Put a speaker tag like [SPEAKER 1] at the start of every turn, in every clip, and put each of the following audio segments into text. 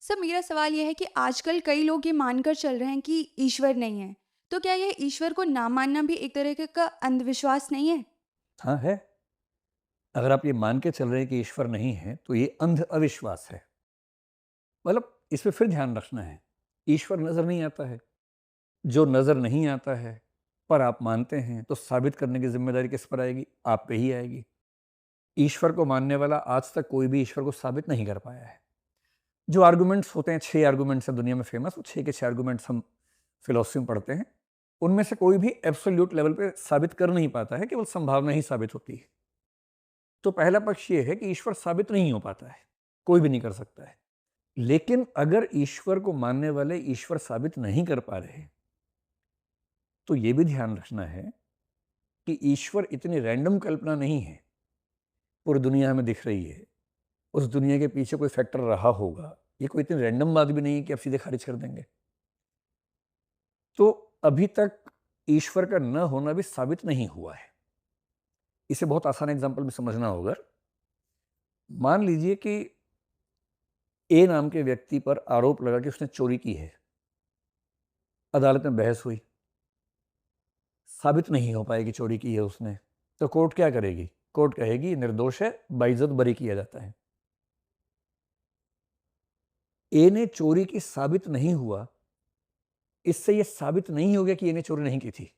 [SPEAKER 1] Sir मेरा सवाल ये है कि आजकल कई लोग ये मानकर चल रहे हैं कि ईश्वर नहीं है। तो क्या ये ईश्वर को ना मानना भी एक तरीके का अंधविश्वास नहीं है?
[SPEAKER 2] हाँ है। अगर आप ये मान के चल रहे हैं कि ईश्वर नहीं है, तो ये अंध अविश्वास है। मतलब इसमें फिर ध्यान रखना है, ईश्वर नज़र नहीं आता है। जो नज़र नहीं आता है, पर आप मानते हैं, तो साबित करने की ज़िम्मेदारी किस पर आएगी? आप पे ही आएगी। ईश्वर को मानने वाला आज तक कोई भी ईश्वर को साबित नहीं कर पाया है। जो आर्गुमेंट्स होते हैं, 6 आर्गुमेंट्स हैं दुनिया में फ़ेमस, वो 6 के 6 आर्गुमेंट्स हम फ़िलॉसफ़ी में पढ़ते हैं। उनमें से कोई भी एब्सोल्यूट लेवल पे साबित कर नहीं पाता है, केवल संभावना ही साबित होती है। तो पहला पक्ष ये है कि ईश्वर साबित नहीं हो पाता है, कोई भी नहीं कर सकता है। लेकिन अगर ईश्वर को मानने वाले ईश्वर साबित नहीं कर पा रहे, तो ये भी ध्यान रखना है कि ईश्वर इतनी रैंडम कल्पना नहीं है, पूरी दुनिया हमें दिख रही है। उस दुनिया के पीछे कोई फैक्टर रहा होगा। ये कोई इतनी रैंडम बात भी नहीं है कि आप सीधे खारिज कर देंगे। तो अभी तक ईश्वर का न होना भी साबित नहीं हुआ है। इसे बहुत आसान एग्जाम्पल में समझना होगा। मान लीजिए कि ए नाम के व्यक्ति पर आरोप लगा कि उसने चोरी की है। अदालत में बहस हुई, साबित नहीं हो पाएगी चोरी की है उसने। तो कोर्ट क्या करेगी? कोर्ट कहेगी निर्दोष है, बाइज्जत बरी किया जाता है। ए ने चोरी की साबित नहीं हुआ, इससे यह साबित नहीं हो गया कि ए ने चोरी नहीं की थी।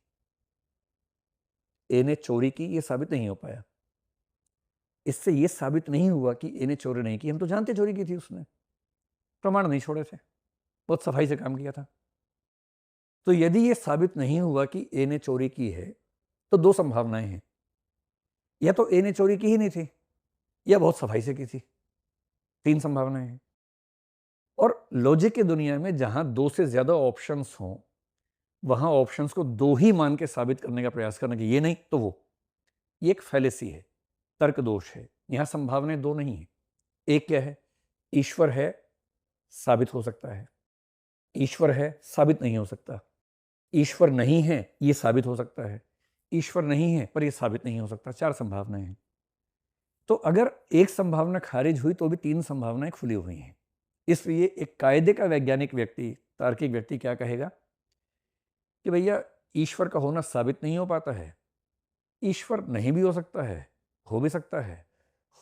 [SPEAKER 2] ए ने चोरी की, यह साबित नहीं हो पाया। इससे यह साबित नहीं हुआ कि ए ने चोरी नहीं की। हम तो जानते चोरी की थी उसने, प्रमाण नहीं छोड़े थे, बहुत सफाई से काम किया था। तो यदि यह साबित नहीं हुआ कि ए ने चोरी की है, तो दो संभावनाएं हैं। या तो ए ने चोरी की ही नहीं थी, या बहुत सफाई से की थी। तीन संभावनाएं हैं। और लॉजिक की दुनिया में जहां दो से ज्यादा ऑप्शंस हों, वहां ऑप्शंस को दो ही मान के साबित करने का प्रयास करना कि ये नहीं तो वो, ये एक फैलेसी है, तर्क दोष है। यहां संभावनाएं दो नहीं है। एक क्या है? ईश्वर है, साबित हो सकता है। ईश्वर है, साबित नहीं हो सकता। ईश्वर नहीं है, ये साबित हो सकता है। ईश्वर नहीं है, पर यह साबित नहीं हो सकता। चार संभावनाएं हैं। तो अगर एक संभावना खारिज हुई, तो भी तीन संभावनाएं खुली हुई हैं। इसलिए एक कायदे का वैज्ञानिक व्यक्ति, तार्किक व्यक्ति क्या कहेगा कि भैया ईश्वर का होना साबित नहीं हो पाता है। ईश्वर नहीं भी हो सकता है, हो भी सकता है।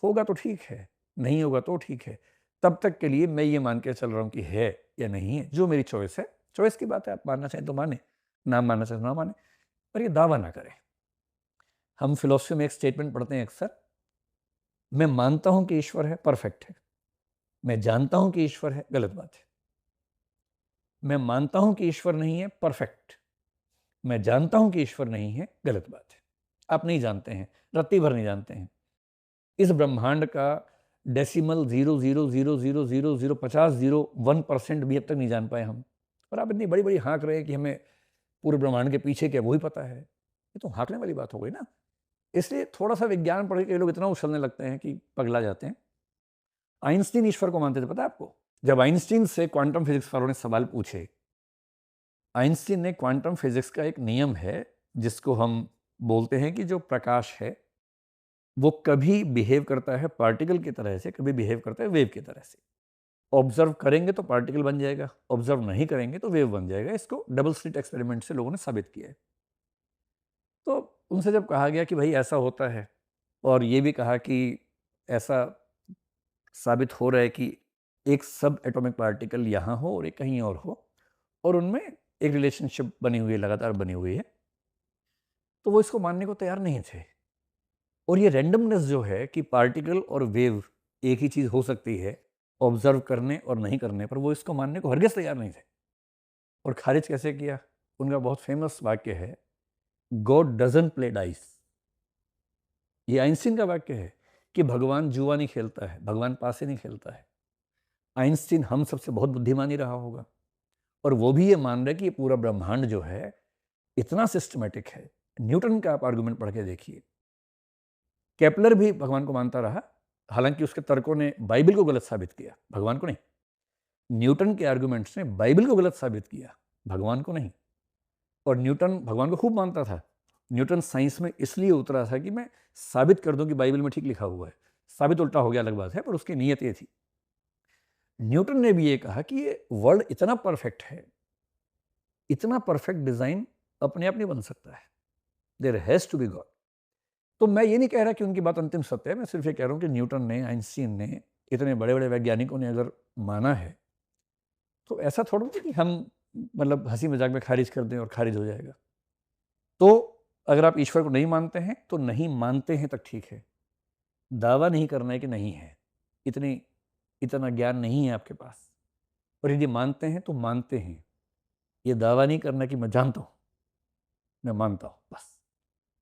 [SPEAKER 2] होगा तो ठीक है, नहीं होगा तो ठीक है। तब तक के लिए मैं ये मान के चल रहा हूं कि है या नहीं है, जो मेरी चॉइस है। चॉइस की बात है, आप मानना चाहें तो माने, ना मानना चाहें तो ना माने, पर ये दावा ना करें। हम फिलॉसफी में एक स्टेटमेंट पढ़ते हैं अक्सर, मैं मानता हूं कि ईश्वर है, परफेक्ट है। मैं जानता हूं कि ईश्वर है, गलत बात है। मैं मानता हूं कि ईश्वर नहीं है, परफेक्ट। मैं जानता हूं कि ईश्वर नहीं है, गलत बात है। आप नहीं जानते हैं, रत्ती भर नहीं जानते हैं। इस ब्रह्मांड का डेसिमल 0.000005001% भी अब तक नहीं जान पाए हम। और आप इतनी बड़ी बड़ी हाँक रहे हैं कि हमें पूरे ब्रह्मांड के पीछे क्या, वही पता है। ये तो हाँकने वाली बात हो गई ना। इसलिए थोड़ा सा विज्ञान पढ़ के लोग इतना उछलने लगते हैं कि पगला जाते हैं। आइंस्टीन ईश्वर को मानते थे, पता है आपको? जब आइंस्टीन से क्वांटम फिजिक्स वालों ने सवाल पूछे, आइंस्टीन ने क्वांटम फिजिक्स का एक नियम है जिसको हम बोलते हैं कि जो प्रकाश है वो कभी बिहेव करता है पार्टिकल की तरह से, कभी बिहेव करता है वेव की तरह से। ऑब्जर्व करेंगे तो पार्टिकल बन जाएगा, ऑब्जर्व नहीं करेंगे तो वेव बन जाएगा। इसको डबल स्लिट एक्सपेरिमेंट से लोगों ने साबित किया है। तो उनसे जब कहा गया कि भाई ऐसा होता है, और ये भी कहा कि ऐसा साबित हो रहा है कि एक सब एटॉमिक पार्टिकल यहाँ हो और एक कहीं और हो, और उनमें एक रिलेशनशिप बनी हुई है, लगातार बनी हुई है, तो वो इसको मानने को तैयार नहीं थे। और ये रैंडमनेस जो है कि पार्टिकल और वेव एक ही चीज़ हो सकती है ऑब्जर्व करने और नहीं करने पर, वो इसको मानने को हरगिज़ तैयार नहीं थे। और खारिज कैसे किया? उनका बहुत फेमस वाक्य है, गॉड डजंट प्ले डाइस। ये आइंस्टीन का वाक्य है कि भगवान जुआ नहीं खेलता है, भगवान पासे नहीं खेलता है। आइंस्टीन हम सबसे बहुत बुद्धिमान ही रहा होगा, और वो भी ये मान रहे कि ये पूरा ब्रह्मांड जो है इतना सिस्टमेटिक है। न्यूटन का आप आर्गुमेंट पढ़ के देखिए। केपलर भी भगवान को मानता रहा, हालांकि उसके तर्कों ने बाइबल को गलत साबित किया, भगवान को नहीं। न्यूटन के आर्गुमेंट्स ने बाइबल को गलत साबित किया, भगवान को नहीं। और न्यूटन भगवान को खूब मानता था। न्यूटन साइंस में इसलिए उतरा था कि मैं साबित कर दूं कि बाइबल में ठीक लिखा हुआ है। साबित उल्टा हो गया अलग बात है, पर उसकी नीयत ये थी। न्यूटन ने भी ये कहा कि ये वर्ल्ड इतना परफेक्ट है, इतना परफेक्ट डिजाइन अपने आप नहीं बन सकता है, there has to be God. तो मैं ये नहीं कह रहा कि उनकी बात अंतिम सत्य है, मैं सिर्फ ये कह रहा हूँ कि न्यूटन ने, आइंस्टीन ने, इतने बड़े बड़े वैज्ञानिकों ने अगर माना है तो ऐसा थोड़ा नहीं कि हम मतलब हंसी मजाक में खारिज कर दें और खारिज हो जाएगा। तो अगर आप ईश्वर को नहीं मानते हैं तो नहीं मानते हैं तक ठीक है, दावा नहीं करना है कि नहीं है, इतना ज्ञान नहीं है आपके पास। और यदि मानते हैं तो मानते हैं, ये दावा नहीं करना कि मैं जानता हूँ, मैं मानता हूँ बस।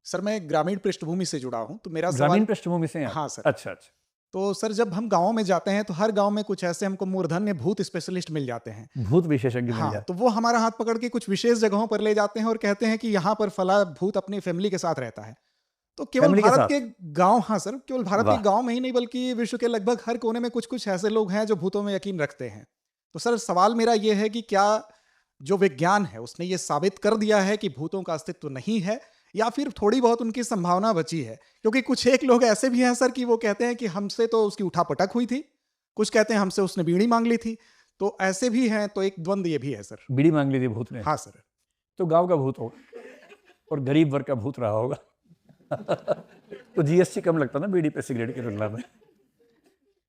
[SPEAKER 3] सर मैं ग्रामीण पृष्ठभूमि से जुड़ा हूँ, तो मेरा
[SPEAKER 2] ग्रामीण
[SPEAKER 3] सवाल।
[SPEAKER 2] पृष्ठभूमि से हैं आप?
[SPEAKER 3] हाँ सर।
[SPEAKER 2] अच्छा अच्छा।
[SPEAKER 3] तो सर जब हम गाँव में जाते हैं तो हर गाँव में कुछ ऐसे हमको मूर्धन्य भूत स्पेशलिस्ट मिल जाते हैं।
[SPEAKER 2] भूत विशेषज्ञ मिल
[SPEAKER 3] हाँ,
[SPEAKER 2] जाते
[SPEAKER 3] तो वो हमारा हाथ पकड़ के कुछ विशेष जगहों पर ले जाते हैं और कहते हैं कि यहाँ पर फला भूत अपनी फैमिली के साथ रहता है। तो केवल
[SPEAKER 2] फैमिली के
[SPEAKER 3] भारत
[SPEAKER 2] साथ?
[SPEAKER 3] के गांव, हाँ सर, केवल भारत के
[SPEAKER 2] वाह।
[SPEAKER 3] गांव में ही नहीं बल्कि विश्व के लगभग हर कोने में कुछ कुछ ऐसे लोग हैं जो भूतों में यकीन रखते हैं। तो सर सवाल मेरा ये है कि क्या जो विज्ञान है उसने ये साबित कर दिया है कि भूतों का अस्तित्व नहीं है, या फिर थोड़ी बहुत उनकी संभावना बची है? क्योंकि कुछ एक लोग ऐसे भी हैं सर कि वो कहते हैं कि हमसे तो उसकी उठापटक हुई थी, कुछ कहते हैं हमसे उसने बीड़ी मांग ली थी, तो ऐसे भी हैं। तो एक द्वंद्व ये भी है सर।
[SPEAKER 2] बीड़ी मांग ली थी भूत ने?
[SPEAKER 3] हाँ सर।
[SPEAKER 2] तो गांव का भूत होगा और गरीब वर्ग का भूत रहा होगा। तो जीएसटी कम लगता ना बीड़ी पे सिगरेट की तुलना में।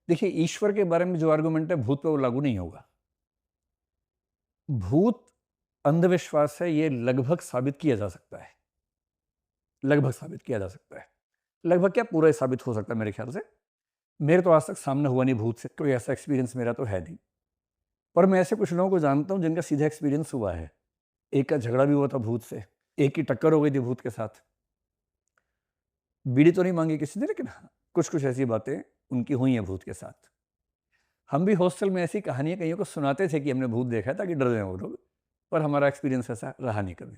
[SPEAKER 2] देखिए, ईश्वर के बारे में जो आर्गुमेंट है भूत पे वो लागू नहीं होगा। भूत अंधविश्वास है, ये लगभग साबित किया जा सकता है, लगभग साबित किया जा सकता है। लगभग क्या, पूरा ही साबित हो सकता है मेरे ख्याल से। मेरे तो आज तक सामने हुआ नहीं भूत से, कोई ऐसा एक्सपीरियंस मेरा तो है नहीं, पर मैं ऐसे कुछ लोगों को जानता हूं जिनका सीधा एक्सपीरियंस हुआ है। एक का झगड़ा भी हुआ था भूत से, एक की टक्कर हो गई थी भूत के साथ। बीड़ी तो नहीं मांगी किसी ने, लेकिन हाँ, कुछ कुछ ऐसी बातें उनकी हुई हैं भूत के साथ। हम भी हॉस्टल में ऐसी कहानियां कईयों को सुनाते थे कि हमने भूत देखा ताकि डर जाएं वो लोग, पर हमारा एक्सपीरियंस ऐसा रहा नहीं कभी।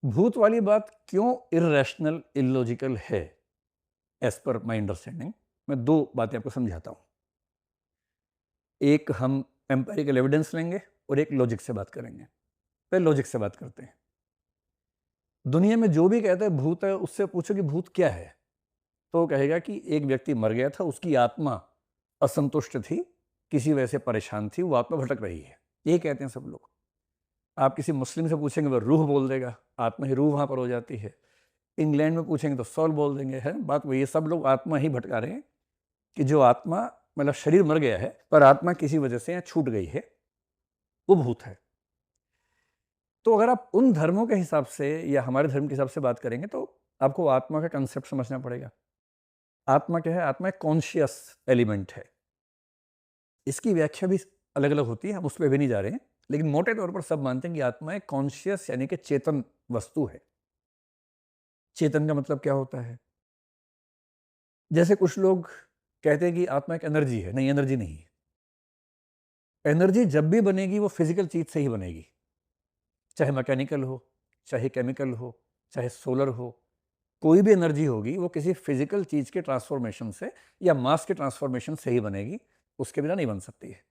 [SPEAKER 2] भूत वाली बात क्यों इररेशनल, इलॉजिकल है एज पर माई अंडरस्टैंडिंग, मैं दो बातें आपको समझाता हूं। एक हम एम्पेरिकल एविडेंस लेंगे और एक लॉजिक से बात करेंगे। पहले लॉजिक से बात करते हैं। दुनिया में जो भी कहता है भूत है, उससे पूछो कि भूत क्या है, तो वो कहेगा कि एक व्यक्ति मर गया था, उसकी आत्मा असंतुष्ट थी, किसी वजह से परेशान थी, वो आत्मा भटक रही है, ये कहते हैं सब लोग। आप किसी मुस्लिम से पूछेंगे वो रूह बोल देगा, आत्मा ही रूह वहां पर हो जाती है। इंग्लैंड में पूछेंगे तो सोल बोल देंगे, है बात वही है। सब लोग आत्मा ही भटका रहे हैं कि जो आत्मा, मतलब शरीर मर गया है पर आत्मा किसी वजह से यहाँ छूट गई है, वो भूत है। तो अगर आप उन धर्मों के हिसाब से या हमारे धर्म के हिसाब से बात करेंगे तो आपको आत्मा का कंसेप्ट समझना पड़ेगा। आत्मा क्या है? आत्मा एक कॉन्शियस एलिमेंट है। इसकी व्याख्या भी अलग अलग होती है, हम उस पर भी नहीं जा रहे हैं, लेकिन मोटे तौर पर सब मानते हैं कि आत्मा एक कॉन्शियस यानी कि चेतन वस्तु है। चेतन का मतलब क्या होता है? जैसे कुछ लोग कहते हैं कि आत्मा एक एनर्जी है, नहीं, एनर्जी नहीं है। एनर्जी जब भी बनेगी वो फिजिकल चीज से ही बनेगी, चाहे मैकेनिकल हो, चाहे केमिकल हो, चाहे सोलर हो। कोई भी एनर्जी होगी वो किसी फिजिकल चीज के ट्रांसफॉर्मेशन से या मास के ट्रांसफॉर्मेशन से ही बनेगी, उसके बिना नहीं बन सकती है।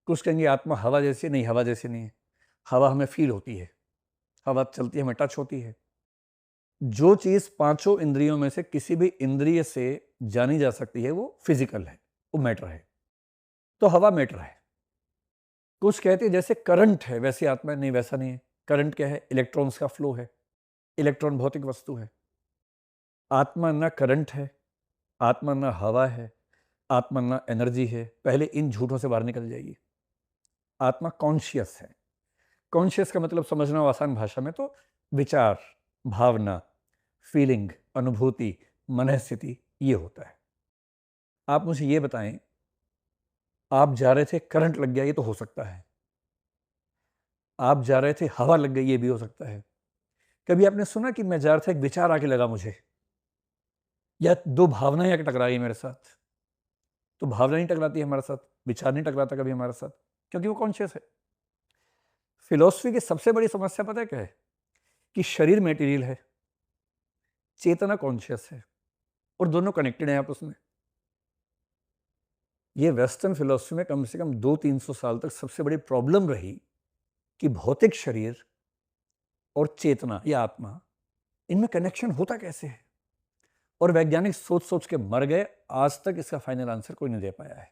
[SPEAKER 2] कुछ कहेंगे आत्मा हवा जैसी, नहीं, हवा जैसी नहीं है। हवा हमें फील होती है, हवा चलती है, हमें टच होती है। जो चीज पांचों इंद्रियों में से किसी भी इंद्रिय से जानी जा सकती है वो फिजिकल है, वो मैटर है। तो हवा मैटर है। कुछ कहते हैं जैसे करंट है वैसे आत्मा, नहीं, वैसा नहीं है। करंट क्या है? इलेक्ट्रॉन्स का फ्लो है। इलेक्ट्रॉन भौतिक वस्तु है। आत्मा ना करंट है, आत्मा ना हवा है, आत्मा ना एनर्जी है। पहले इन झूठों से बाहर निकल जाइए। आत्मा कॉन्शियस है। कॉन्शियस का मतलब समझना हो आसान भाषा में तो विचार, भावना, फीलिंग, अनुभूति, मनःस्थिति, ये होता है। आप मुझे ये बताएं, आप जा रहे थे, करंट लग गया, ये तो हो सकता है। आप जा रहे थे, हवा लग गई, ये भी हो सकता है। कभी आपने सुना कि मैं जा रहा था, एक विचार आके लगा मुझे, या दो भावनाएं आके टकराई मेरे साथ? तो भावना नहीं टकराती है हमारे साथ, विचार नहीं टकराता कभी हमारे साथ, क्योंकि वो कॉन्शियस है। फिलॉसफी की सबसे बड़ी समस्या पता है क्या है? कि शरीर मटेरियल है, चेतना कॉन्शियस है, और दोनों कनेक्टेड हैं आपस में। ये वेस्टर्न फिलॉसफी में कम से कम 200-300 साल तक सबसे बड़ी प्रॉब्लम रही कि भौतिक शरीर और चेतना या आत्मा, इनमें कनेक्शन होता कैसे है। और वैज्ञानिक सोच सोच के मर गए, आज तक इसका फाइनल आंसर कोई नहीं दे पाया है।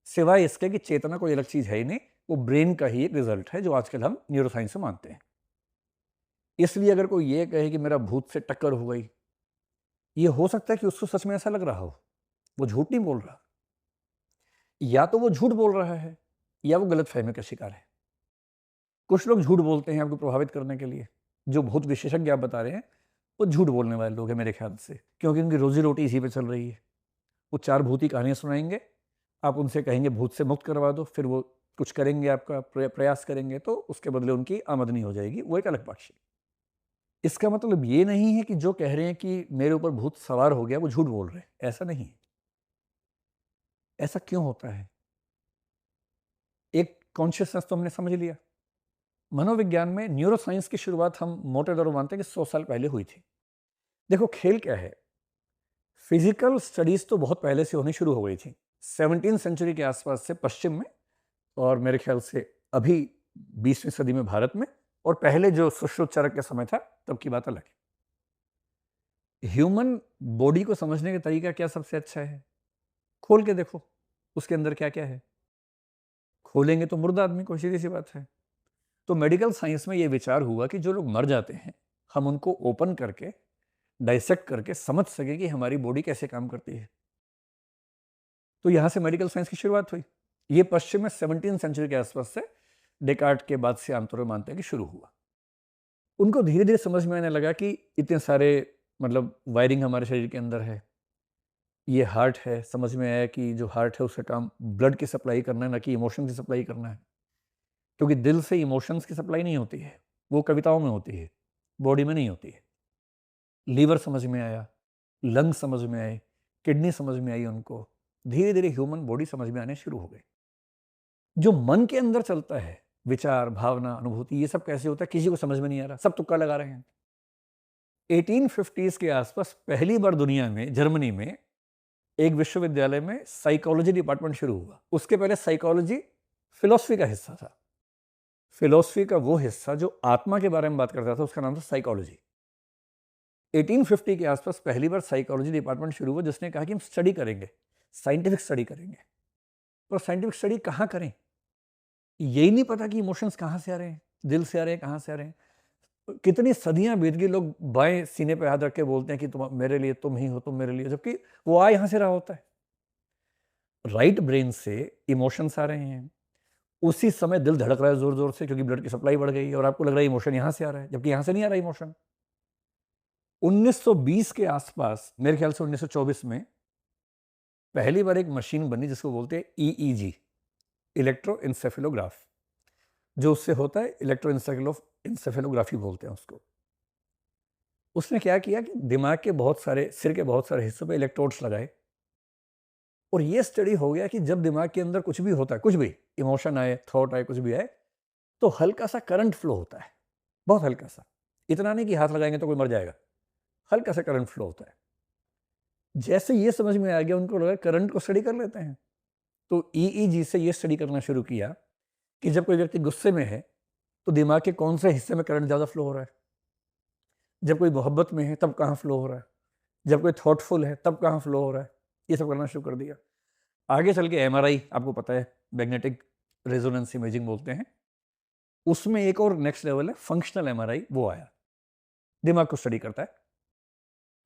[SPEAKER 2] सिवाय इसके कि चेतना कोई अलग चीज़ है ही नहीं, वो ब्रेन का ही एक रिजल्ट है जो आजकल हम न्यूरोसाइंस से मानते हैं। इसलिए अगर कोई ये कहे कि मेरा भूत से टक्कर हो गई, ये हो सकता है कि उसको सच में ऐसा लग रहा हो, वो झूठ नहीं बोल रहा। या तो वो झूठ बोल रहा है या वो गलतफहमी का शिकार है। कुछ लोग झूठ बोलते हैं आपको प्रभावित करने के लिए। जो भूत विशेषज्ञ आप बता रहे हैं, वो झूठ बोलने वाले लोग हैं मेरे ख्याल से, क्योंकि उनकी रोजी रोटी इसी पे चल रही है। वो 4 भूती कहानियाँ सुनाएंगे, आप उनसे कहेंगे भूत से मुक्त करवा दो, फिर वो कुछ करेंगे, आपका प्रयास करेंगे, तो उसके बदले उनकी आमदनी हो जाएगी। वो एक अलग पक्ष है। इसका मतलब ये नहीं है कि जो कह रहे हैं कि मेरे ऊपर भूत सवार हो गया, वो झूठ बोल रहे हैं। ऐसा नहीं है। ऐसा क्यों होता है? एक कॉन्शियसनेस तो हमने समझ लिया। मनोविज्ञान में न्यूरोसाइंस की शुरुआत हम मोटे तौर पर मानते हैं कि 100 साल पहले हुई थी। देखो, खेल क्या है, फिजिकल स्टडीज तो बहुत पहले से होनी शुरू हो गई थी, 17वीं सेंचुरी के आसपास से पश्चिम में, और मेरे ख्याल से अभी 20वीं सदी में भारत में, और पहले जो सुश्रुत चरक का समय था तब की बात अलग है। ह्यूमन बॉडी को समझने का तरीका क्या सबसे अच्छा है? खोल के देखो उसके अंदर क्या क्या है। खोलेंगे तो मुर्दा आदमी को, सीधी सी बात है। तो मेडिकल साइंस में ये विचार हुआ कि जो लोग मर जाते हैं, हम उनको ओपन करके डाइसेक्ट करके समझ सके कि हमारी बॉडी कैसे काम करती है। तो यहां से मेडिकल साइंस की शुरुआत हुई। ये पश्चिम में 17वीं सेंचुरी के आसपास से, डेकार्ट के बाद से आमतौर पर मानते हैं कि शुरू हुआ। उनको धीरे धीरे समझ में आने लगा कि इतने सारे मतलब वायरिंग हमारे शरीर के अंदर है। ये हार्ट है, समझ में आया कि जो हार्ट है उसका काम ब्लड की सप्लाई करना है, ना कि इमोशन की सप्लाई करना है। क्योंकि दिल से इमोशंस की सप्लाई नहीं होती है, वो कविताओं में होती है, बॉडी में नहीं होती है। लीवर समझ में आया, लंग समझ में आए, किडनी समझ में आई उनको। धीरे धीरे ह्यूमन बॉडी समझ में आने शुरू हो गई। जो मन के अंदर चलता है, विचार, भावना, अनुभूति, ये सब कैसे होता है किसी को समझ में नहीं आ रहा, सब तुक्का लगा रहे हैं। 1850s के आसपास पहली बार दुनिया में, जर्मनी में, एक विश्वविद्यालय में साइकोलॉजी डिपार्टमेंट शुरू हुआ। उसके पहले साइकोलॉजी फिलॉसफी का हिस्सा था। फिलॉसफी का वो हिस्सा जो आत्मा के बारे में बात करता था, उसका नाम था साइकोलॉजी। 1850 के आसपास पहली बार साइकोलॉजी डिपार्टमेंट शुरू हुआ, जिसने कहा कि हम स्टडी करेंगे, साइंटिफिक स्टडी करेंगे। और साइंटिफिक स्टडी कहाँ करें? यही नहीं पता कि इमोशंस कहाँ से आ रहे हैं, दिल से आ रहे हैं, कहाँ से आ रहे हैं। कितनी सदियां बीत गई, लोग बाएं सीने पे हाथ रख के बोलते हैं कि तुम मेरे लिए, तुम ही हो, तुम मेरे लिए, जबकि वो आ यहाँ से रहा होता है। राइट ब्रेन से इमोशंस आ रहे हैं, उसी समय दिल धड़क रहा है जोर जोर से, क्योंकि ब्लड की सप्लाई बढ़ गई है, और आपको लग रहा है इमोशन यहाँ से आ रहा है, जबकि यहाँ से नहीं आ रहा इमोशन। 1920 के आसपास, मेरे ख्याल से 1924 में, पहली बार एक मशीन बनी जिसको बोलते हैं ईईजी, इलेक्ट्रोइंसेफेलोग्राफ। जो उससे होता है इलेक्ट्रोइंसेफेलोग्राफी बोलते हैं उसको। उसने क्या किया कि दिमाग के बहुत सारे, सिर के बहुत सारे हिस्सों पे इलेक्ट्रोड्स लगाए, और ये स्टडी हो गया कि जब दिमाग के अंदर कुछ भी होता है, कुछ भी इमोशन आए, थॉट आए, कुछ भी आए, तो हल्का सा करंट फ्लो होता है, बहुत हल्का सा। इतना नहीं कि हाथ लगाएंगे तो कोई मर जाएगा, हल्का सा करंट फ्लो होता है। जैसे ये समझ में आ गया, उनको लगा करंट को स्टडी कर लेते हैं। तो ईईजी से ये स्टडी करना शुरू किया कि जब कोई व्यक्ति गुस्से में है तो दिमाग के कौन से हिस्से में करंट ज़्यादा फ्लो हो रहा है, जब कोई मोहब्बत में है तब कहाँ फ्लो हो रहा है, जब कोई थॉटफुल है तब कहाँ फ्लो हो रहा है। ये सब करना शुरू कर दिया। आगे चल के एमआरआई, आपको पता है, मैग्नेटिक रेजोनेंस इमेजिंग बोलते हैं, उसमें एक और नेक्स्ट लेवल है फंक्शनल एमआरआई, वो आया, दिमाग को स्टडी करता है।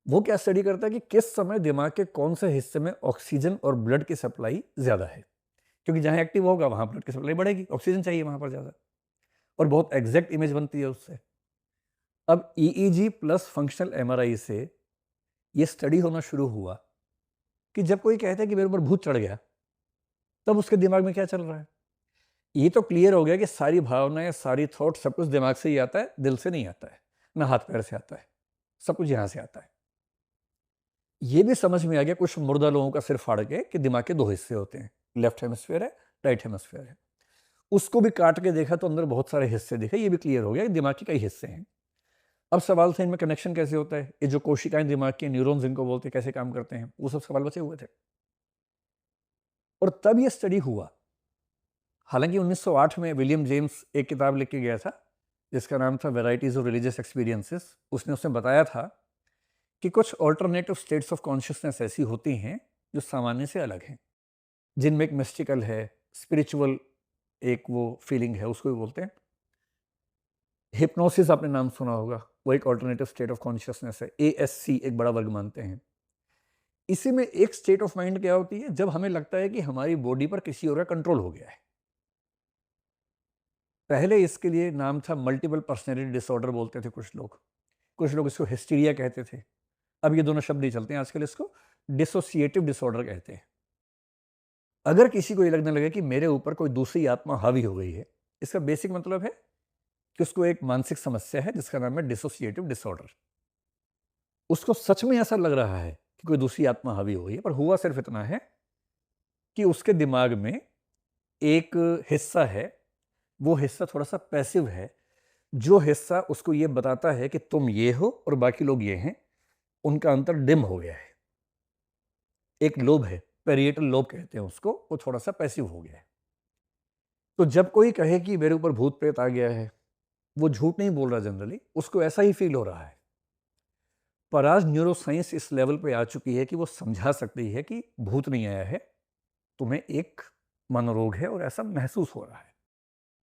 [SPEAKER 2] वो क्या स्टडी करता है कि किस समय दिमाग के कौन से हिस्से में ऑक्सीजन और ब्लड की सप्लाई ज़्यादा है, क्योंकि जहाँ एक्टिव होगा वहाँ ब्लड की सप्लाई बढ़ेगी, ऑक्सीजन चाहिए वहाँ पर ज़्यादा, और बहुत एग्जैक्ट इमेज बनती है उससे। अब ईईजी प्लस फंक्शनल एमआरआई से ये स्टडी होना शुरू हुआ कि जब कोई कहता है कि मेरे ऊपर भूत चढ़ गया, तब उसके दिमाग में क्या चल रहा है। ये तो क्लियर हो गया कि सारी भावनाएं, सारी थॉट, सब कुछ दिमाग से ही आता है, दिल से नहीं आता है, ना हाथ पैर से आता है, सब कुछ यहाँ से आता है। ये भी समझ में आ गया कुछ मुर्दा लोगों का सिर फाड़ के कि दिमाग के 2 हिस्से होते हैं, लेफ्ट हेमिस्फीयर है, राइट हेमिस्फीयर है। उसको भी काट के देखा तो अंदर बहुत सारे हिस्से दिखे, ये भी क्लियर हो गया कि दिमाग के कई हिस्से हैं। अब सवाल था इनमें कनेक्शन कैसे होता है, ये जो कोशिकाएं दिमाग के, न्यूरॉन्स जिनको बोलते हैं, कैसे काम करते हैं, वो सब सवाल बचे हुए थे। और तब ये स्टडी हुआ। हालांकि 1908 में विलियम जेम्स एक किताब लिख के गया था जिसका नाम था वेराइटीज ऑफ रिलीजियस एक्सपीरियंसेस। उसमें बताया था कि कुछ ऑल्टरनेटिव स्टेट्स ऑफ कॉन्शियसनेस ऐसी होती हैं जो सामान्य से अलग हैं। जिनमें एक मिस्टिकल है, स्पिरिचुअल एक वो फीलिंग है, उसको भी बोलते हैं। हिप्नोसिस आपने नाम सुना होगा, वो एक ऑल्टरनेटिव स्टेट ऑफ कॉन्शियसनेस है, ASC एक बड़ा वर्ग मानते हैं। इसी में एक स्टेट ऑफ माइंड क्या होती है, जब हमें लगता है कि हमारी बॉडी पर किसी और का कंट्रोल हो गया है। पहले इसके लिए नाम था मल्टीपल पर्सनैलिटी डिसऑर्डर बोलते थे कुछ लोग इसको हिस्टीरिया कहते थे। अब ये दोनों शब्द नहीं चलते हैं आजकल, इसको डिसोसिएटिव डिसऑर्डर कहते हैं। अगर किसी को ये लगने लगे कि मेरे ऊपर कोई दूसरी आत्मा हावी हो गई है, इसका बेसिक मतलब है कि उसको एक मानसिक समस्या है जिसका नाम है डिसोसिएटिव डिसऑर्डर। उसको सच में ऐसा लग रहा है कि कोई दूसरी आत्मा हावी हो गई है, पर हुआ सिर्फ इतना है कि उसके दिमाग में एक हिस्सा है, वो हिस्सा थोड़ा सा पैसिव है, जो हिस्सा उसको ये बताता है कि तुम ये हो और बाकी लोग ये हैं, उनका अंतर डिम हो गया है। एक लोब है, पेरिएटल लोब कहते हैं उसको, वो थोड़ा सा पैसिव हो गया है। तो जब कोई कहे कि मेरे ऊपर भूत प्रेत आ गया है, वो झूठ नहीं बोल रहा, जनरली उसको ऐसा ही फील हो रहा है। पर आज न्यूरोसाइंस इस लेवल पे आ चुकी है कि वो समझा सकती है कि भूत नहीं आया है, तुम्हें एक मनोरोग है और ऐसा महसूस हो रहा है।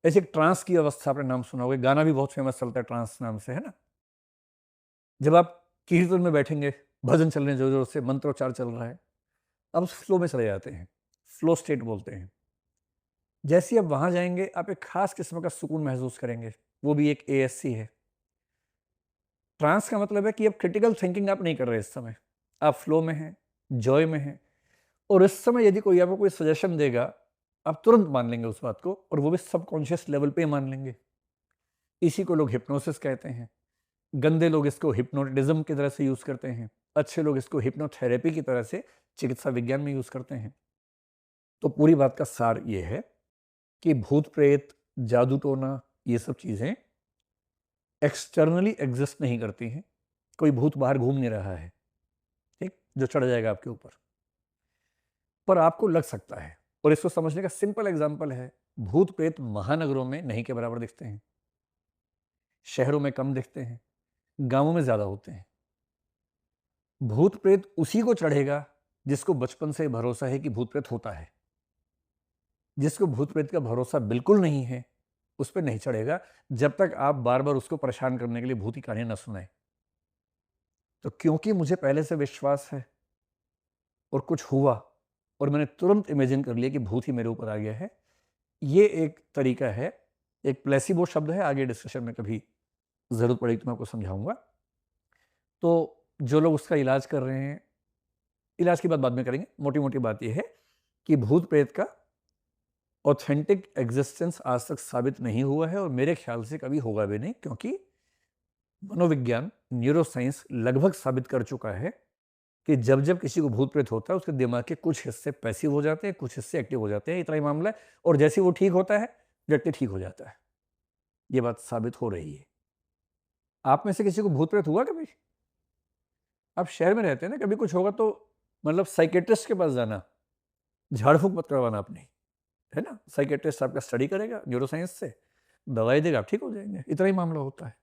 [SPEAKER 2] ऐसे एक ट्रांस की अवस्था, आपने नाम सुना होगा, गाना भी बहुत फेमस चलता है ट्रांस नाम से, है ना। जब आप कीर्तन में बैठेंगे, भजन चल रहे हैं जोर जोर से, मंत्रोच्चार चल रहा है, अब फ्लो में चले जाते हैं, फ्लो स्टेट बोलते हैं। जैसे ही आप वहां जाएंगे, आप एक खास किस्म का सुकून महसूस करेंगे, वो भी एक ASC है। ट्रांस का मतलब है कि अब क्रिटिकल थिंकिंग आप नहीं कर रहे, इस समय आप फ्लो में हैं, जॉय में हैं, और इस समय यदि कोई आपको कोई सजेशन देगा, आप तुरंत मान लेंगे उस बात को, और वो भी सबकॉन्शियस लेवल पे मान लेंगे। इसी को लोग हिप्नोसिस कहते हैं। गंदे लोग इसको हिप्नोटिज्म की तरह से यूज करते हैं, अच्छे लोग इसको हिप्नोथेरेपी की तरह से चिकित्सा विज्ञान में यूज करते हैं। तो पूरी बात का सार ये है कि भूत प्रेत, जादू टोना, ये सब चीजें एक्सटर्नली एग्जिस्ट नहीं करती हैं। कोई भूत बाहर घूम नहीं रहा है, ठीक, जो चढ़ जाएगा आपके ऊपर, पर आपको लग सकता है। और इसको समझने का सिंपल एग्जांपल है, भूत प्रेत महानगरों में नहीं के बराबर दिखते हैं, शहरों में कम दिखते हैं, गांवों में ज्यादा होते हैं। भूत प्रेत उसी को चढ़ेगा जिसको बचपन से भरोसा है कि भूत प्रेत होता है। जिसको भूत प्रेत का भरोसा बिल्कुल नहीं है, उस पर नहीं चढ़ेगा, जब तक आप बार बार उसको परेशान करने के लिए भूत की कहानी न सुनाए। तो क्योंकि मुझे पहले से विश्वास है और कुछ हुआ और मैंने तुरंत इमेजिन कर लिया कि भूत ही मेरे ऊपर आ गया है, ये एक तरीका है। एक प्लेसिबो शब्द है, आगे डिस्कशन में कभी जरूरत पड़ेगी तो मैं आपको समझाऊंगा। तो जो लोग उसका इलाज कर रहे हैं, इलाज की बात बाद में करेंगे, मोटी मोटी बात यह है कि भूत प्रेत का ऑथेंटिक एग्जिस्टेंस आज तक साबित नहीं हुआ है, और मेरे ख्याल से कभी होगा भी नहीं, क्योंकि मनोविज्ञान, न्यूरोसाइंस लगभग साबित कर चुका है कि जब जब किसी को भूत प्रेत होता है, उसके दिमाग के कुछ हिस्से पैसिव हो जाते हैं, कुछ हिस्से एक्टिव हो जाते हैं, इतना ही मामला है। और जैसे वो ठीक होता है, व्यक्ति ठीक हो जाता है। ये बात साबित हो रही है। आप में से किसी को भूत प्रेत हुआ कभी? आप शहर में रहते हैं ना, कभी कुछ होगा तो मतलब साइकेट्रिस्ट के पास जाना, झाड़ फूक मत करवाना अपनी, है ना। साइकेट्रिस्ट आपका स्टडी करेगा न्यूरोसाइंस से, दवाई देगा, आप ठीक हो जाएंगे, इतना ही मामला होता है।